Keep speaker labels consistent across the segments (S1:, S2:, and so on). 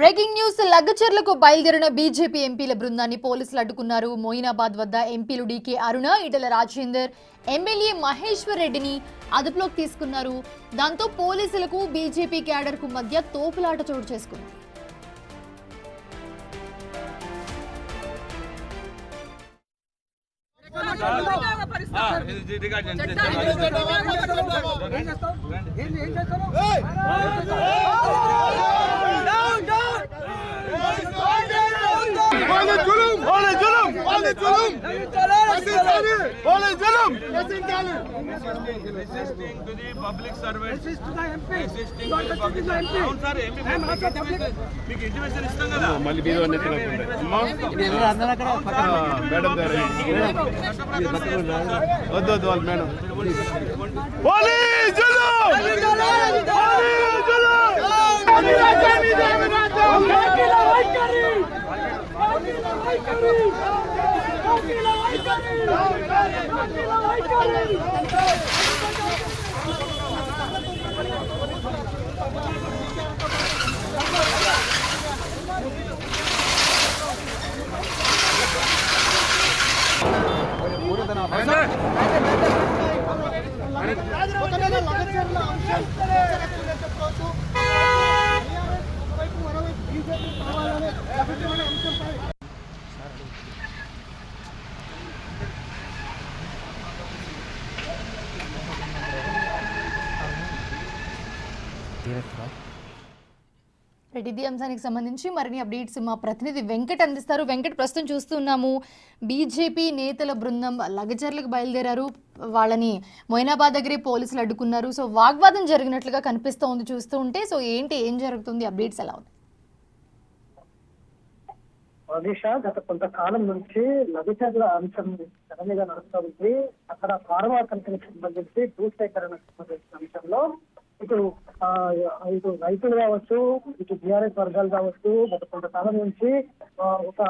S1: Breaking news లగ్గచర్లకు బయలుదేరిన BJP ఎంపీల బృందాన్ని పోలీసులు అడ్డుకున్నారు. మోయినాబాద్ వద్ద ఎంపీలు డీకే అరుణ, ఈటెల రాజేందర్, ఎమ్మెల్యే మహేశ్వర్ రెడ్డిని అదుపులోకి తీసుకున్నారు. దాంతో పోలీసులకు బీజేపీ క్యాడర్ కు మధ్య తోపులాట చోటు చేసుకుంది.
S2: Resisting to the public servant. Resist to the MP. Resisting to the public servant. అవును సార్ ఎంపీ మీకు ఇంటిమేషన్ ఇస్తాం కదా మళ్ళీ మీరు అన్నీ తినకండి అమ్మా మేడం గారు వద్దు వద్దు వాళ్ళు మేడం పోలీసులు
S1: ఇది అంశానికి సంబంధించి మరిన్ని అప్డేట్స్ మా ప్రతినిధి వెంకట్ అందిస్తారు. వెంకట్, ప్రస్తుతం చూస్తున్నాము బీజేపీ నేతల బృందం లగచర్లకు బయలుదేరారు. వాళ్ళని మొయినాబాద్ దగ్గరే పోలీసులు అడ్డుకున్నారు. సో వాగ్వాదం జరిగినట్లుగా కనిపిస్తోంది చూస్తూ ఉంటే. సో ఏం జరుగుతుంది, అప్డేట్స్ ఎలా ఉంది?
S3: గత కొంతకాలం నుంచి లఘుచర్ల అంశం తెరమీద నడుస్తూ ఉంది. అక్కడ ఫార్మా కంపెనీకి సంబంధించి భూసేకరణకు సంబంధించిన అంశంలో ఇటు రైతులు కావచ్చు, ఇటు బీఆర్ఎస్ వర్గాలు కావచ్చు, గత కొంతకాలం నుంచి ఒక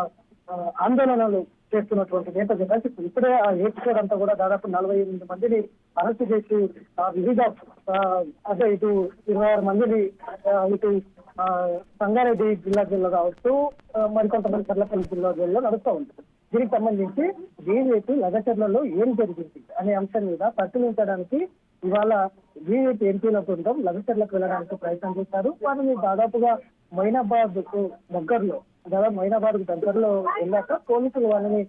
S3: ఆందోళనలు చేస్తున్నటువంటి నేపథ్యంగా ఇప్పుడే ఆ ఎపిసోడ్ అంతా కూడా దాదాపు 48 మందిని అరెస్టు చేసి వివిధ అంటే ఇటు 26 మందిని ఇటు సంగారెడ్డి జిల్లా జైల్లో కావచ్చు, మరికొంతమంది చర్లపల్లి జిల్లా జైల్లో నడుస్తూ ఉంటుంది. దీనికి సంబంధించి బీజేపీ లగచర్లలో ఏం జరిగింది అనే అంశం మీద పరిశీలించడానికి ఇవాళ బీజేపీ ఎంపీల బృందం లగచర్లకు వెళ్ళడానికి ప్రయత్నం చేశారు. వారిని దాదాపుగా మొయినాబాద్ దగ్గరలో వెళ్ళాక పోలీసులు వాళ్ళని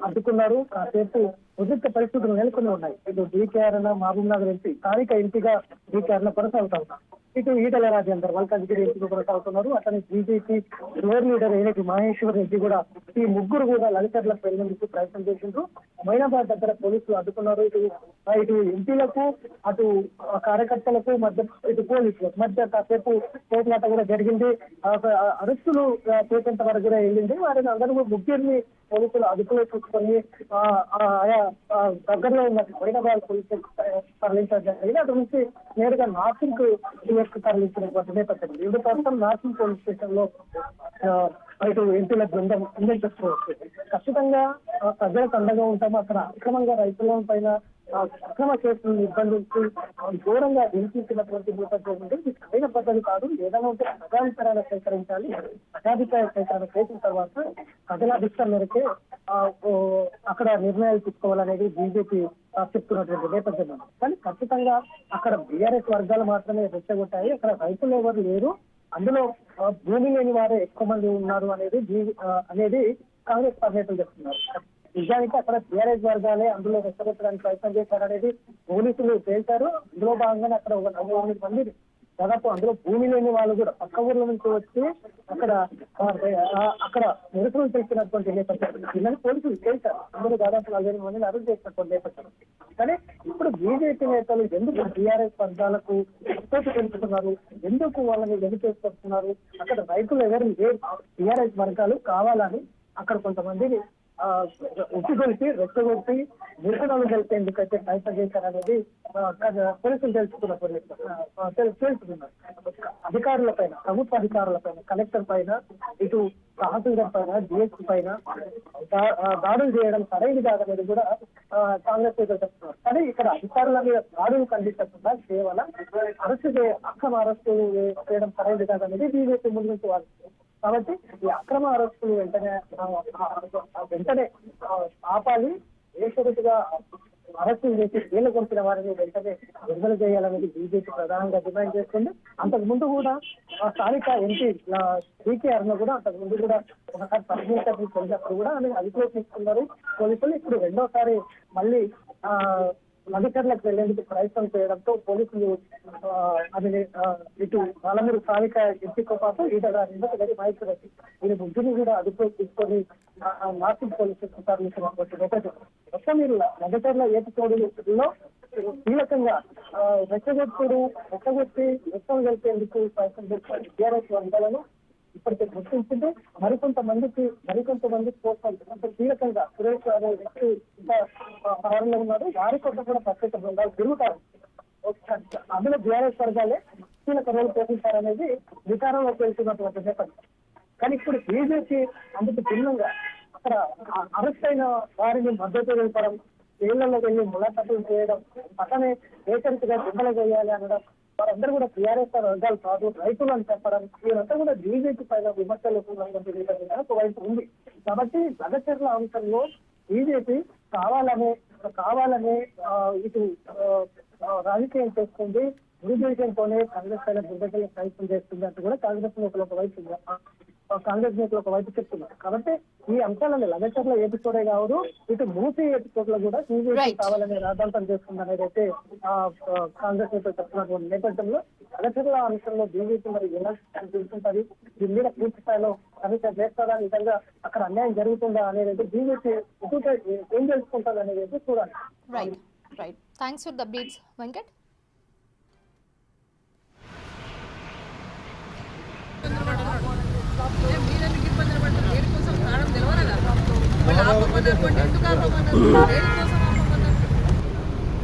S3: అడ్డుకున్నారు. కాసేపు ఉద్రిక్త పరిస్థితులు నెలకొని ఉన్నాయి. ఇటు డీకేఆర్ మహబూబ్ నగర్ ఎంపీ స్థానిక ఎంపీగా డీకేఆర్ కొనసాగుతా ఉన్నారు. ఇటు ఈటెల రాజేందర్ మల్కాజ్గిరి ఎంపీగా కొనసాగుతున్నారు. అతని బీజేపీ లోయర్ లీడర్ అయినట్టు మహేశ్వర్ రెడ్డి కూడా, ఈ ముగ్గురు కూడా లగచర్లకు వెళ్ళేందుకు ప్రయత్నం చేసిండ్రు. మొయినాబాద్ దగ్గర పోలీసులు అడ్డుకున్నారు. ఇటు ఎంపీలకు, అటు కార్యకర్తలకు మధ్య, ఇటు పోలీసులకు మధ్య కాసేపు పోట్లాట కూడా జరిగింది. అరెస్టులు చేసేంత వరకు కూడా వెళ్ళింది. వారిని అందరూ ముగ్గురిని పోలీసులు అదుపులో చూసుకొని దగ్గరలో ఉన్న మొయినాబాద్ పోలీసులు తరలించడం జరిగింది. అటు నుంచి నేరుగా నార్సింగ్ తరలించినటువంటి నేపథ్యం. ఇప్పుడు ప్రస్తుతం నార్సింగ్ పోలీస్ స్టేషన్ లో ఇటు ఎంపీల బృందం ఉందని చెప్పుకోవచ్చు. ఖచ్చితంగా ప్రజలకు అండగా ఉంటాము. అక్కడ అక్రమంగా రైతుల పైన అక్రమ కేసులను నిర్బంధించి ఘోరంగా హింసించినటువంటి నేపథ్యం ఉంది. ఇది సరైన పద్ధతి కాదు. ఏదైనా ఉంటే ప్రజాభిప్రాయాలు సేకరించాలి. ప్రజాభిప్రాయ సేకరణ చేసిన తర్వాత ప్రజల అభిప్రాయం మేరకే అక్కడ నిర్ణయాలు తీసుకోవాలనేది బీజేపీ చెప్తున్నటువంటి నేపథ్యం ఉంది. కానీ ఖచ్చితంగా అక్కడ బీఆర్ఎస్ వర్గాలు మాత్రమే రెచ్చగొట్టాయి. అక్కడ రైతులు ఎవరు లేరు. అందులో భూమి లేని వారే ఎక్కువ మంది ఉన్నారు అనేది కాంగ్రెస్ పార్టీ నేతలు చెప్తున్నారు. నిజానికి అక్కడ టీఆర్ఎస్ వర్గాలే అందులో రెచ్చగొట్టడానికి ప్రయత్నం చేశారనేది పోలీసులు తేల్చారు. అందులో భాగంగానే అక్కడ ఒక 48 మంది దాదాపు అందులో భూమి లేని వాళ్ళు కూడా పక్క ఊర్ల నుంచి వచ్చి అక్కడ నిరసనలు చేసినటువంటి నేపథ్యం పోలీసులు తేల్చారు. అందులో దాదాపు 48 మందిని అరెస్ట్ చేసినటువంటి నేపథ్యం. కానీ ఇప్పుడు బీజేపీ నేతలు ఎందుకు టీఆర్ఎస్ వర్గాలకు సపోర్ట్ పెంచుతున్నారు, ఎందుకు వాళ్ళని వెనుకేసుకొస్తున్నారు? అక్కడ రైతులు ఎవరు లేరు. టీఆర్ఎస్ వర్గాలు కావాలని అక్కడ కొంతమందిని ఉచ్చిగొలిపి రెచ్చగొట్టి నిరసనలు తెలిపేందుకైతే ప్రయత్నం చేశారనేది పోలీసులు తెలుసుకున్నారు. అధికారుల పైన, ప్రభుత్వ అధికారుల పైన, కలెక్టర్ పైన, ఇటు తహసీల్దార్ పైన డిఎస్పీ పైన దాడులు చేయడం సరైనది కాదనేది కూడా కాంగ్రెస్ నేతలు చెప్తున్నారు. కానీ ఇక్కడ అధికారుల మీద దాడులు ఖండించకుండా కేవలం అక్రమ అరెస్టులు చేయడం సరైనది కాదనేది బీజేపీ ముందు నుంచి వాడుతుంది. కాబట్టి ఈ అక్రమ అరెస్టులు వెంటనే ఆపాలి, ఏకరీతిగా అరెస్టులు చేసి జైలు కొట్టిన వారిని వెంటనే విడుదల చేయాలనేది బీజేపీ ప్రధానంగా డిమాండ్ చేస్తుంది. అంతకు ముందు కూడా స్థానిక ఎంపీ కేటీఆర్ ను కూడా అంతకు ముందు కూడా ఒకసారి పరిశీలించాలని తెలిసినప్పుడు కూడా ఆయన అదుపులో తీసుకున్నారు పోలీసులు. ఇప్పుడు రెండోసారి మళ్ళీ లగచర్లకు వెళ్లేందుకు ప్రయత్నం చేయడంతో పోలీసులు అది ఇటు పాలమూరు స్థానిక ఎంపీతో పాటు ఈటల మైక్ రెడ్డి వీరి ముగ్గురిని కూడా అదుపులో తీసుకొని నాసిక్ పోలీసులకు తరలించినటువంటి మొత్తం మీరు లగచర్ల ఏపిచోడులో కీలకంగా రెచ్చగొట్టి మొత్తం కలిపేందుకు ప్రయత్నం చేస్తున్న టీఆర్ఎస్ వర్గాలను ఇప్పటికే గుర్తించింది. మరికొంతమంది కోసం కీలకంగా సురేష్ అనే వ్యక్తి ఇంకా పరారులో ఉన్నారు. వారి కోసం కూడా ప్రత్యేక బృందాలు తిరుగుతారు. అందులో టీఆర్ఎస్ వర్గాలే కీలక రోలు పోషించారనేది విచారంలో తెలుస్తున్నటువంటి నేపథ్యం. కానీ ఇప్పుడు బీజేపీ అందుకు భిన్నంగా అక్కడ అరెస్ట్ అయిన వారిని మద్దతు తెలపడం, జైళ్లలో వెళ్లి ములాఖాతులు చేయడం, పక్కనే ఏకరీతిగా దిమ్మలు చేయాలి అనడం, వారందరూ కూడా టీఆర్ఎస్ వర్గాలు కాదు రైతులు అని చెప్పడం, వీరంతా కూడా బీజేపీ పైన విమర్శలు ఒకవైపు ఉంది. కాబట్టి లగచర్ల అంశంలో బీజేపీ కావాలనే ఇటు రాజకీయం చేస్తుంది, ఉద్దేశంతోనే కాంగ్రెస్ పైన దుర్గతులు ప్రయత్నం చేస్తుంది అంటూ కూడా కాంగ్రెస్ నేతలు ఒకవైపు చెప్తున్నారు. కాబట్టి ఈ అంశాలను లగచర్ల ఎపిసోడే కాదు, ఇటు మూసీ ఎపిసోడ్లో కూడా బీజేపీ కావాలని రాద్ధాంతం చేస్తుంది అనేది అయితే కాంగ్రెస్ నేతలు చెప్తున్నటువంటి నేపథ్యంలో లగచర్ల అంశంలో బీజేపీ మరి ఎలా చూస్తుంటది, దీని మీద పూర్తి స్థాయిలో సమీక్ష చేస్తారా, నిజంగా అక్కడ అన్యాయం జరుగుతుందా అనేది బీజేపీ ఏం తెలుసుకుంటుంది అనేది అయితే చూడాలి.
S1: Right. Thanks for the updates Venkat.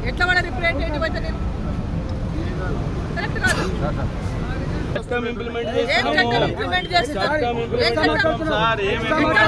S4: ఎట్లా వాళ్ళ రిప్రజెంటేటివ్ అయితే నేను కరెక్ట్ కాదు.
S2: చట్టం ఇంప్లిమెంట్
S4: ఏం చట్టం ఇంప్లిమెంట్ చేస్తారు? ఏం చట్టం?
S2: సార్ ఏం
S4: చట్టాలు